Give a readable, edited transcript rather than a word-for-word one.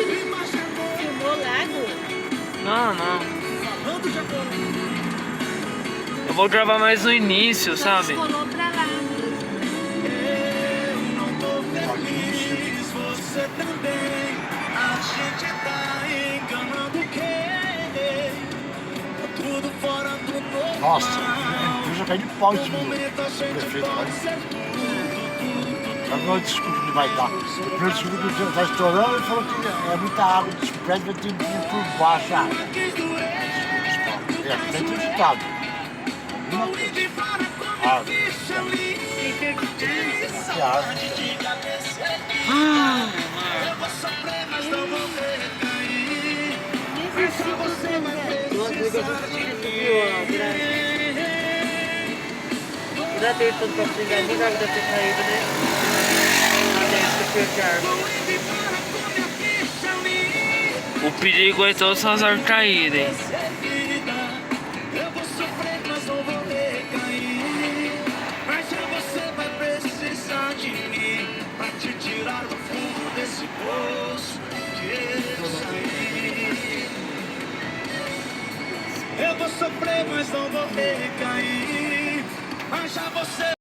você filmou o lago? Não, não. Eu vou gravar mais no início, sabe? Colou pra lá. Eu não tô feliz, você também. A gente tá enganando quem? Tá tudo fora do normal. Nossa, eu já caí de pau em cima do prefeito, olha. Sabe qual desculpa que vai dar? O primeiro desculpa que está estourando, ele falou que é muita água, o prédio vai ter que vir por baixo a água. É, tem tudo ditado. Uma coisa. Água. Que água. Já teve todo pra precisar, nem deve ter caído, né? O perigo é todas as árvores caírem. Eu vou sofrer, mas não vou recair. Mas já você vai precisar de mim pra te tirar do fundo desse poço que eu sei. Eu vou sofrer, mas não vou recair. Mas já você